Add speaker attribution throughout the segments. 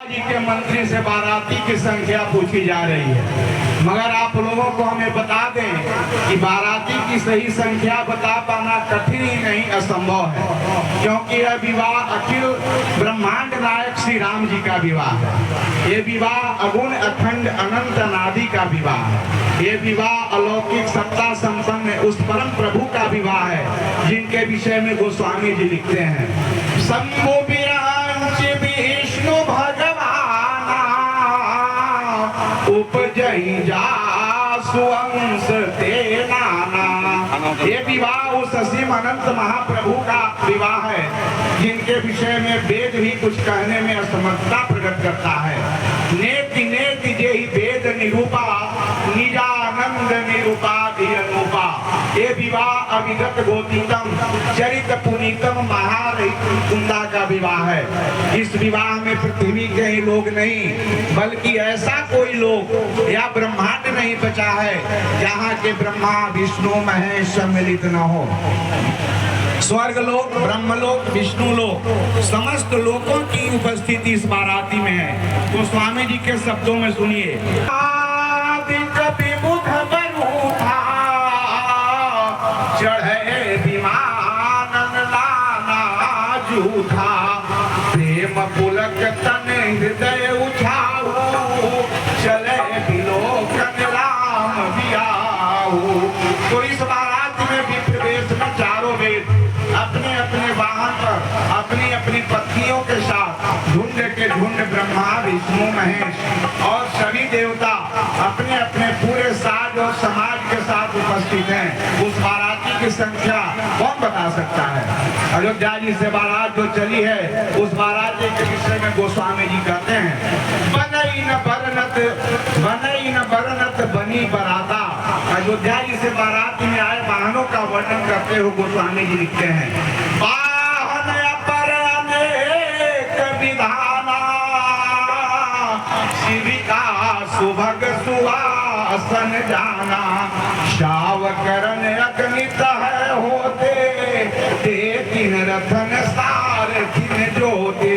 Speaker 1: जी के मंत्री से बाराती की संख्या पूछी जा रही है, मगर आप लोगों को हमें बता दें कि बाराती की सही संख्या बता पाना कठिन ही नहीं असंभव है, क्योंकि यह विवाह अखिल ब्रह्मांड नायक श्री राम जी का विवाह है। ये विवाह अगुण अखंड अनंत अनादि का विवाह है। ये विवाह अलौकिक सत्ता संपन्न उस परम प्रभु का विवाह है जिनके विषय में गोस्वामी जी लिखते हैं, शंभु विरांच विष्णु भगवाना उपजई जा सुवंश ते नाना। ये विवाह उस असीम अनंत महाप्रभु का विवाह है जिनके विषय में वेद भी कुछ कहने में असमर्थता प्रकट करता है। नेति नेति जेहि वेद निरूपा निजानंद निरूपा अनुपा। ये विवाह अविगत गोतीतम चरित पुनीतम महारहित कुंदा का विवाह है। इस विवाह में पृथ्वी के ही लोग नहीं बल्कि ऐसा कोई लोग या ब्रह्मांड नहीं बचा है जहाँ के ब्रह्मा विष्णु महेश सम्मिलित न हो। स्वर्ग लोक ब्रह्मलोक विष्णु लोक समस्त लोकों की उपस्थिति इस बाराती में है। तो स्वामी जी के शब्दों में सुनिए, चढ़े विमान लाना जूठा प्रेम पुलक तन हृदय उठाऊ चले विलोकन राम बियाऊ। तो इस बारात में भी प्रवेश में चारों वेद अपने अपने वाहन पर अपनी अपनी पत्नियों के साथ झुंड के झुंड ब्रह्मा विष्णु महेश और सभी देवता अपने अपने पूरे साज और समाज के साथ उपस्थित हैं। उस बाराती की संख्या कौन बता सकता है। अयोध्या जी से बारात जो चली है उस बाराती के विषय में गोस्वामी जी कहते हैं, बनई न बरनत बनी बराता। अयोध्या जी से बारात में आए वाहनों का वर्णन करते हुए गोस्वामी जी लिखते हैं, वाहन अपर अनेक विधाना शिविका सुभग सुहासन जाना शावकरण अग्नित है होते ते तीन रथन सारथिन जोते।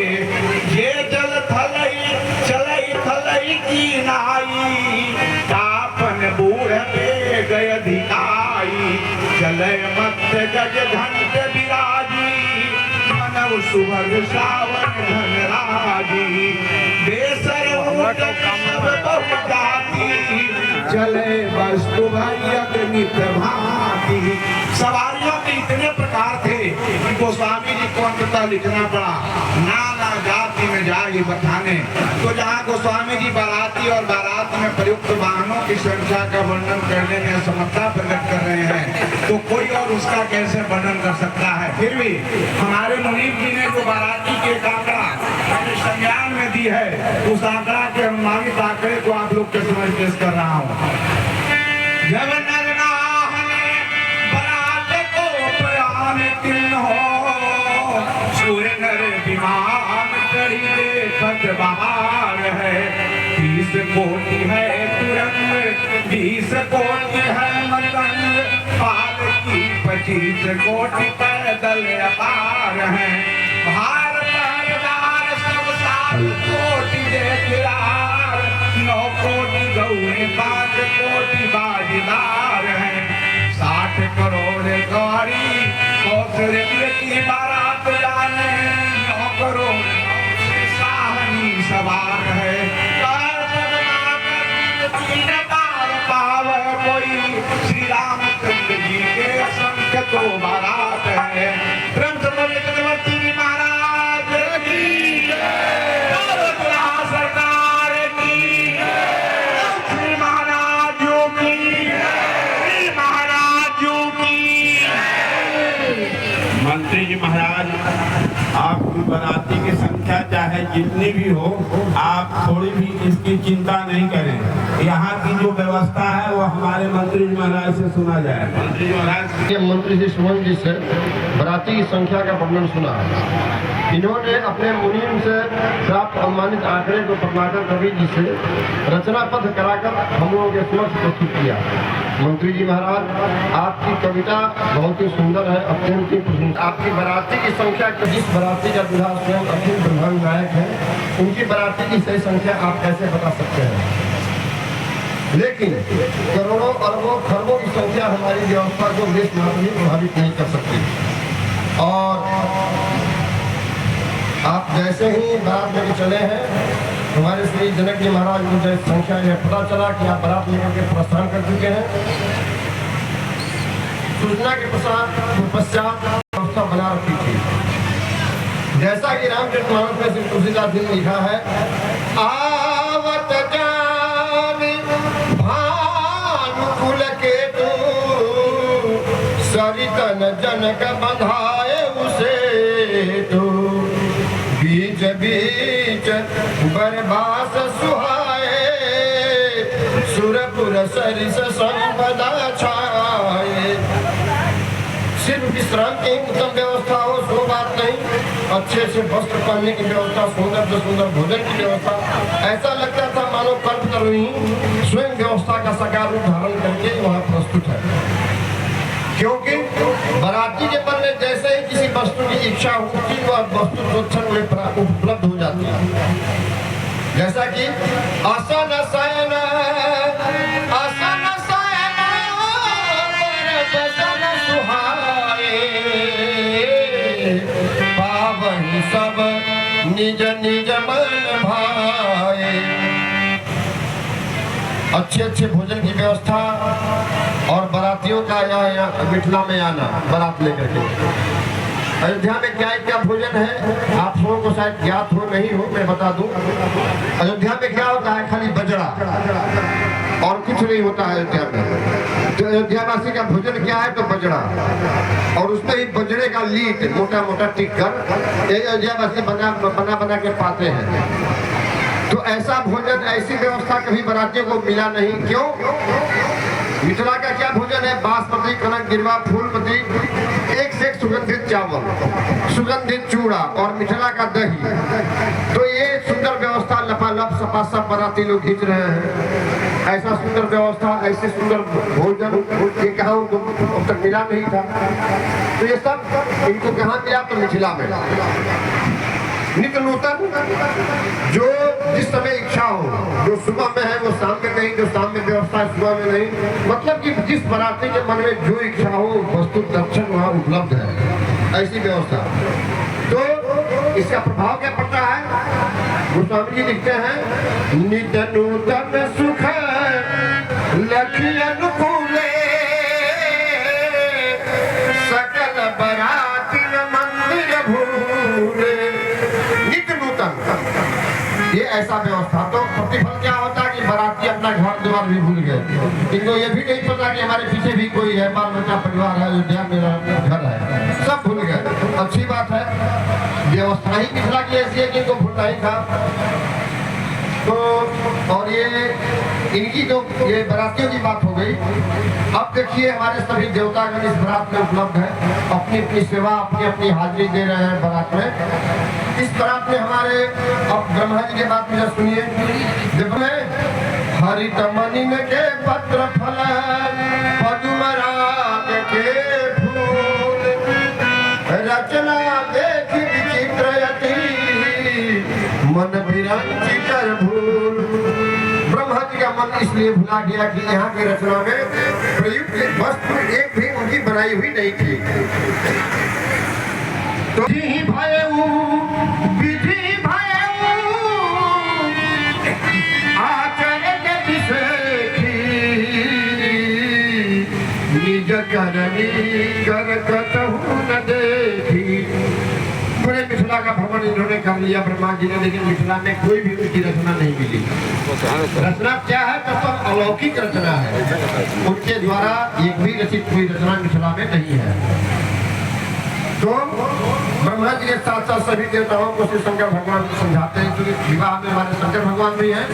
Speaker 1: ये जल थलई चलई थलई की नाई तापन बूढ़ पे गय धिकाई चलय मत गज घंट विराजी मनव सुभग सावन धनराजी बेसर चले वस्तु भाई अग्नित भांति। सवारियों के इतने प्रकार थे कि गोस्वामी जी को अंततः लिखना पड़ा नाना जाति में जाहि बखाने। तो जहाँ गोस्वामी जी बाराती और बारात में प्रयुक्त वाहनों की संख्या का वर्णन करने में असमर्थता प्रकट कर रहे हैं तो कोई और उसका कैसे वर्णन कर सकता है। फिर भी हमारे मुनीब जी ने जो बाराती के आंकड़ा संज्ञान में दी है उस आंकड़ा के अनुमानित आंकड़े को आप लोग के समझ पेश कर रहा हूँ। जब बारात को प्रयाण तीन हो सूर्य नर विमान कड़ी देखत बहार है 30 कोटि है तुरंग 20 कोटि है मतंग पाल की 25 कोटि पैदल अपार है भार पहरेदार सब 7 कोटि देखियार 9 कोटि गौए 5 कोटि बाजीदार है 60 करोड़ गौरी कौशल की बारात जाने 9 करोड़ साहनी सवार है कोई श्री रामचंद्र जी के संग तो बारात है। चक्रवर्ती महाराज की सरकार की श्री महाराजों की महाराजों की।
Speaker 2: मंत्री जी महाराज आपकी बाराती की संख्या चाहे जितनी भी हो आप थोड़ी भी इसकी चिंता नहीं करें। यहाँ की जो व्यवस्था है वो हमारे मंत्री जी महाराज से सुना जाए। मंत्री जी महाराज
Speaker 3: मंत्री जी सुमन जी से बाराती की संख्या का वर्णन सुना। इन्होंने अपने मुनीम से प्राप्त अनुमानित आंकड़े को प्रभाकर कवि जी से रचना पत्र कराकर हम लोगों के समक्ष प्रस्तुत किया। मंत्री जी महाराज, आपकी कविता बहुत ही सुंदर है, अत्यंत ही प्रशंसनीय। आपकी बाराती की संख्या, जिस बाराती का दूल्हा स्वयं अखिल ब्रह्मांड नायक है, उनकी बाराती की सही संख्या आप कैसे बता सकते हैं? लेकिन करोड़ों अरबों खरबों की संख्या हमारी व्यवस्था को देश मात्र ही प्रभावित नहीं कर सकती। और आप जैसे ही बारात लेकर चले हैं, हमारे श्री जनक जी महाराज को जैसे संख्या में पता चला कि आप बारात लेकर के प्रस्थान कर चुके हैं, सूचना के पश्चात व्यवस्था बना रखी थी। जैसा कि रामचरितमानस में श्री तुलसीदास जी ने लिखा है, आवत जानी भानुकुल के तू सरितन जनक बंधाए उसे तू बीच बीच बरबास सुहाए सुरपुर सरिस संपदा छाए। सिर्फ विश्राम की उत्तम व्यवस्था हो सो बात नहीं, अच्छे से वस्त्र पहनने की व्यवस्था, सुंदर से सुंदर भोजन की व्यवस्था, ऐसा लगता था मानो कल्पतरुणी स्वयं व्यवस्था का साकार रूप धारण करके वहाँ प्रस्तुत है। क्योंकि बाराती के मन में जैसे ही किसी वस्तु की इच्छा होती है, वह वस्तु स्वच्छन में उपलब्ध हो जाती है। जैसा कि आसन शयन आसन शयन बरबसन सुहाए पावहि सब निज निज मन भाए। अच्छे अच्छे भोजन की व्यवस्था और बारातियों का यहाँ मिथिला में आना बारात लेकर के। अयोध्या में क्या भोजन है आप लोगों को शायद ज्ञात हो नहीं हो, मैं बता दूं। अयोध्या में क्या होता है? खाली बजरा और कुछ नहीं होता है अयोध्या में। तो अयोध्या वासी का भोजन क्या है? तो बजरा, और उसमें ही बजरे का लीट मोटा मोटा टिक कर अयोध्या वासी बना के पाते हैं। तो ऐसा भोजन, ऐसी व्यवस्था कभी बारातियों को मिला नहीं। क्यों? मिथिला का क्या भोजन है? बासमती, कनक, गिरवा, फूलमती, एक से एक सुगंधित चावल, सुगंधित चूड़ा और मिथिला का दही। तो ये सुंदर व्यवस्था लपालप सपासप बाराती लोग खींच रहे हैं। ऐसा सुंदर व्यवस्था, ऐसे सुंदर भोजन ये कहाँ अब तक मिला नहीं था। तो ये सब इनको कहाँ मिला? तो मिथिला में। नित्य नूतन, जो जिस समय इच्छा हो, जो सुबह में है वो शाम में नहीं, जो शाम में व्यवस्था है सुबह में नहीं। मतलब कि जिस बाराती के मन में जो इच्छा हो वस्तु दर्शन वहाँ उपलब्ध है, ऐसी व्यवस्था। तो इसका प्रभाव क्या पड़ता है? गोस्वामी जी लिखते हैं, नित्य नूतन सुख लखी अनुकूले सकल बराती मंदिर भूले। ये ऐसा व्यवस्था। तो प्रतिफल क्या होता है कि बाराती अपना घर द्वार भी भूल गए। इनको ये भी नहीं पता कि हमारे पीछे भी कोई है, बाल बच्चा परिवार है, अयोध्या मेरा घर है, सब भूल गए। अच्छी बात है, व्यवस्था ही मिथिला की ऐसी है कि इनको भूलना ही था। तो और ये इनकी जो ये बारातियों की बात हो गई। अब देखिए हमारे सभी देवतागण इस बारात में उपलब्ध है, अपनी अपनी सेवा, अपनी अपनी हाजिरी दे रहे हैं बारात में। इस बारात में हमारे अब ब्रह्मा जी के बात में सुनिए। देखो हरित मनिन के पत्र फल पदुम राग के फूल रचना देख विचित्रयति मन विरंची कर भूल। ब्रह्मा जी का मन इसलिए भुला गया कि यहाँ की रचना में प्रयुक्त वस्तु एक भी उनकी बनाई हुई नहीं थी। तो विधि भयऊ आचरण विषेखी निज करनी कर कतहु न देखी। पूरे मिथिला का भ्रमण इन्होंने कर लिया ब्रह्मा जी ने, लेकिन मिथिला में कोई भी उनकी रचना नहीं मिली। रचना क्या है? तो सब अलौकिक रचना है, उनके द्वारा एक भी रचित कोई रचना मिथिला में नहीं है। तो ब्रह्मा जी के साथ साथ सभी देवताओं को श्री शंकर भगवान समझाते हैं, क्योंकि विवाह में हमारे शंकर भगवान भी हैं।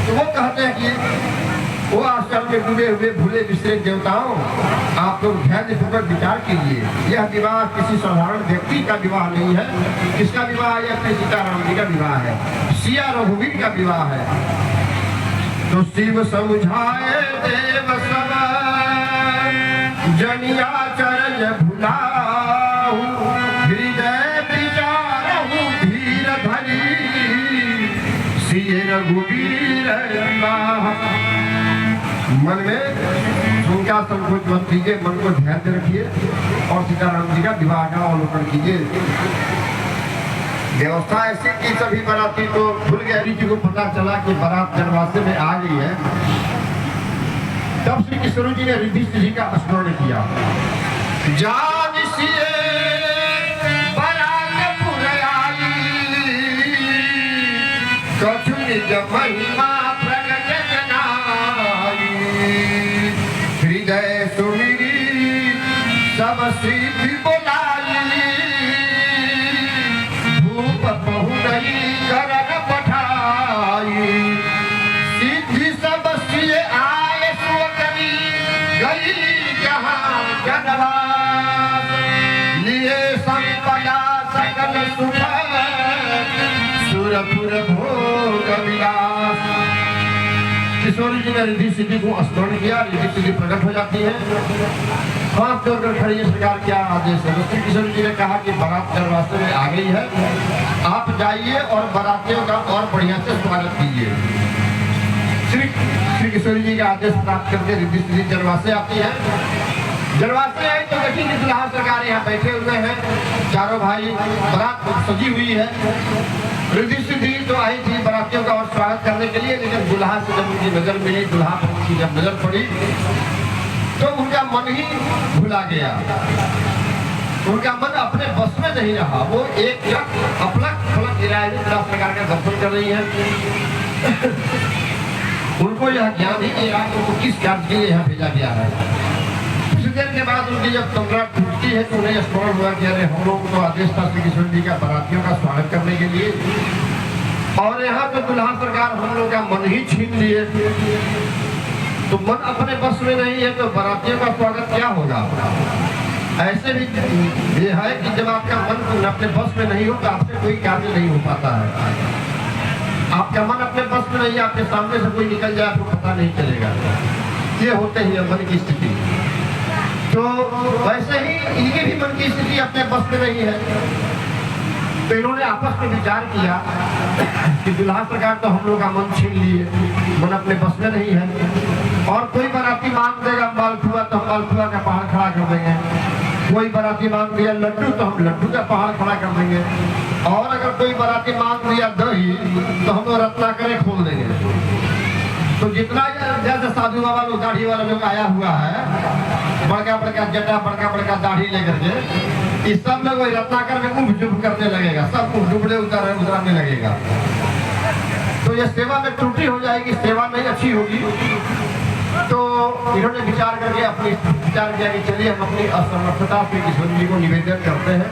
Speaker 3: तो वो कहते हैं कि वो आश्रम में डूबे हुए भूले बिसरे देवताओं, आप लोग ध्यानपूर्वक विचार कीजिए। यह विवाह किसी साधारण व्यक्ति का विवाह नहीं है। किसका विवाह है? अपने सीताराम जी का विवाह है, सिया रघुवीर का विवाह है। तो शिव समझाए देव सब जनिया चरण भुलाऊ हृदय विचारहु धीर धरी सिय रघुवीर राम। मन में उनका संकोच मत कीजिए, मन को ध्यान से रखिए और सीताराम जी का विवाह का अवलोकन कीजिए। व्यवस्था ऐसी कि सभी बाराती तो भूल गए, जी को पता चला कि बारात जनवासे में आ गई है, तब श्री किशोर जी ने युधिष्ठिर जी का स्मरण किया। जान सिए बारात पुर आई, कछु निज महिमा प्रगट जनाई, हृदय सुमिरी सब सिद्धि बोलाई, भूप बहुरई करन पठाई, सिद्धि सब सिए आए सुकरी, गई जहाँ जनवास, लिए संपदा सकल सुख, सुरपुर भोग विलास। किशोर जी ने रिद्धि सिद्धि को स्मरण किया, रिद्धि सिद्धि प्रकट हो जाती है। हाथ जोड़कर खड़ी सरकार क्या आदेश है? तो किशोर जी ने कहा कि बारात दरवाजे में आ गई है, आप जाइए और बारातियों का और बढ़िया से स्वागत कीजिए। श्री किशोर जी का आदेश प्राप्त करके रिद्धि सिद्धि जनवासे आती है। जनवासे आई तो देखी कि दुल्हा सरकार यहाँ बैठे हुए हैं, चारों भाई, बारात सजी हुई है। रिद्धि सिद्धि तो आई थी बारातियों का और स्वागत करने के लिए, लेकिन दुल्हा से जब उनकी नजर मिली, दुल्हा पर उनकी जब नजर पड़ी तो उनका मन ही भुला गया, उनका मन अपने बस में नहीं रहा। वो एक अपलक फलक गिराए दुल्हा सरकार का दर्शन कर रही है। उनको यह ज्ञान ही नहीं रहा कि उनको किस कार्य के लिए यहाँ भेजा गया है। कुछ देर के बाद उनकी जब तंद्रा टूटती है तो उन्हें स्मरण हुआ कि अरे हम लोग तो आदेश था श्री किशोर जी का बारातियों का स्वागत करने के लिए, और यहाँ तो दुल्हा सरकार हम लोग का मन ही छीन लिए। तो मन अपने बस में नहीं है तो बारातियों का स्वागत क्या होगा? ऐसे भी ये है कि जब आपका मन अपने बस में नहीं हो तो आपसे कोई कार्य नहीं हो पाता है। आपका मन अपने बस में नहीं, आपके सामने से कोई निकल जाए आपको पता नहीं चलेगा। ये होते ही मन की स्थिति। तो वैसे ही इनके भी मन की स्थिति अपने बस में नहीं है। तो इन्होंने आपस में विचार किया कि दुल्हा सरकार तो हम लोग का मन छीन लिए, मन अपने बस में नहीं है, और कोई बाराती मांग देगा मालपुआ तो हम मालपुआ का पहाड़ खड़ा कर देंगे, कोई बाराती मांग दिया लड्डू तो हम लड्डू का पहाड़ खड़ा कर देंगे, और अगर कोई बाराती मांग दिया दही तो हम रत्नाकरें खोल देंगे। तो जितना जैसे साधु बाबा लोग दाढ़ी वाला लोग आया हुआ है, बड़का बड़का जटा बड़का बड़का दाढ़ी लेकर के, इस सब लोग वही रत्नाकर में उठ जुप करने लगेगा, सब कुछ डुबड़े उतरने लगेगा। तो ये सेवा में त्रुटि हो जाएगी, सेवा नहीं अच्छी होगी। तो इन्होंने विचार करके अपनी विचार किया कि चलिए हम अपनी असमर्थता श्री किशोर जी को निवेदन करते हैं।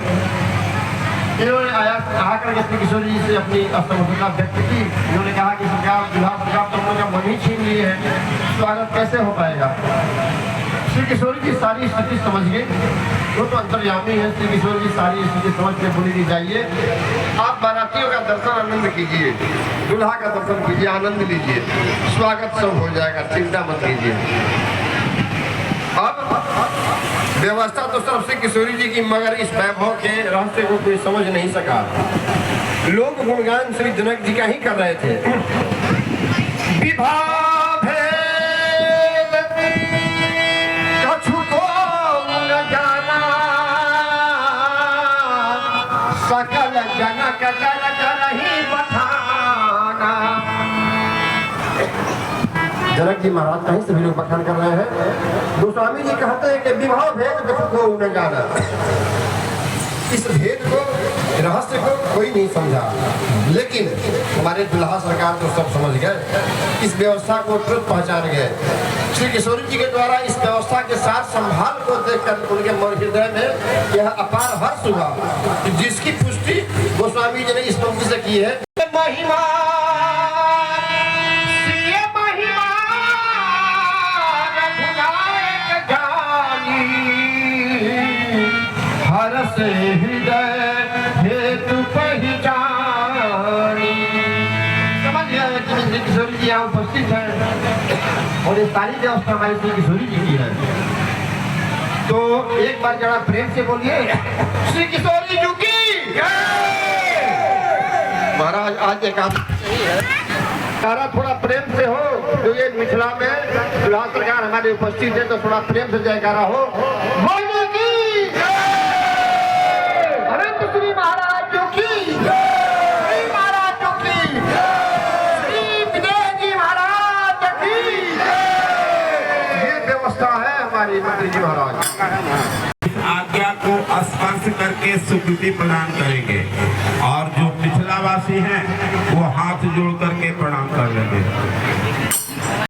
Speaker 3: इन्होंने आकर श्री किशोर जी से अपनी असमर्थता व्यक्त की। इन्होंने कहा कि सरकार दुल्हा सरकार तो हम लोग का मन ही छीन लिए है, स्वागत कैसे हो पाएगा? श्री किशोर जी सारी स्थिति समझ गए, वो तो अंतर्यामी है। श्री किशोर जी सारी स्थिति समझ के बोली कि जाइए आप बारातियों का दर्शन आनंद कीजिए, दुल्हा का दर्शन कीजिए, आनंद लीजिए, स्वागत सब हो जाएगा, चिंता मत कीजिए। अब व्यवस्था तो सब श्री किशोरी जी की, मगर इस वैभव के रहस्य को कोई समझ नहीं सका। लोग गुणगान श्री जनक जी का ही कर रहे थे। विवाह सकल जनक कर करही बखाना। जनक जी महाराज का ही सभी लोग बखान कर रहे हैं। गोस्वामी जी कहते हैं कि विवाह भेद को न जाना, इस भेद को रहस्य को कोई नहीं समझा, लेकिन हमारे दुल्हा सरकार तो सब समझ गए, इस व्यवस्था को तुरंत पहचान गए। श्री किशोर जी के द्वारा इस व्यवस्था के साथ संभाल को देखकर उनके हृदय में यह अपार हर्ष हुआ कि जिसकी पुष्टि गोस्वामी जी ने इस पंक्ति से की है। महिमा हर से हृदय हेतु पहचानी। समझ गया कि श्री किशोरी जी यहाँ उपस्थित है और ये सारी व्यवस्था हमारी श्री किशोरी जी की है। तो एक बार जरा प्रेम से बोलिए श्री किशोरी जी की महाराज। आज एक सारा थोड़ा प्रेम से हो, जो ये मिथिला में दुल्हा सरकार हमारे उपस्थित है, तो थोड़ा प्रेम से जयकारा हो। बोलने की अनंत श्री महाराज जो की, श्री महाराज जो की, श्री विजय जी महाराज की। ये व्यवस्था है हमारी मंत्री जी महाराज।
Speaker 2: आज्ञा को स्पर्श करके स्वीकृति प्रदान करेंगे और जो मिथिलावासी हैं वो हाथ जोड़ करके प्रणाम कर लेंगे।